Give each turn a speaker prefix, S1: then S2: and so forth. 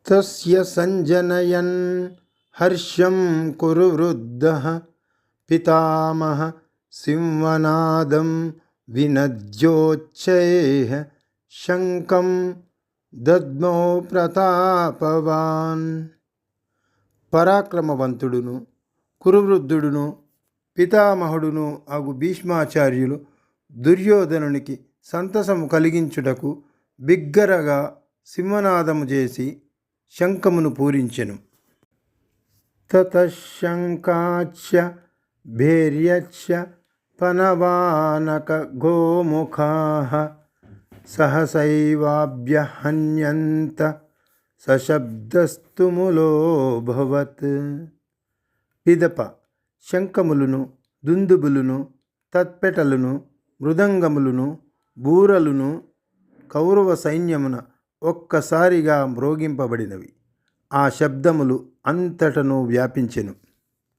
S1: తస్య సంజనయన్ హర్షం కురువృద్ధః పితామహ సింహనాదం వినద్యోచ్చైః శంఖం దద్మో ప్రతాపవాన్. పరాక్రమవంతుడును కురువృద్ధుడును పితామహుడును అగు భీష్మాచార్యులు దుర్యోధనునికి సంతసము కలిగించుటకు బిగ్గరగా సింహనాదము చేసి శంఖమును పూరించెను. తతః శంఖాచ్చ భేర్యచ్చ పనవానక గోముఖాః సహసైవాభ్యహన్యంత సశబ్దస్తుములోభవత్. పిదప శంఖములును దుందుబులును తత్పెటలును మృదంగములును బూరలును కౌరవ సైన్యమున ఒక్కసారిగా మ్రోగింపబడినవి. ఆ శబ్దములు అంతటను వ్యాపించెను.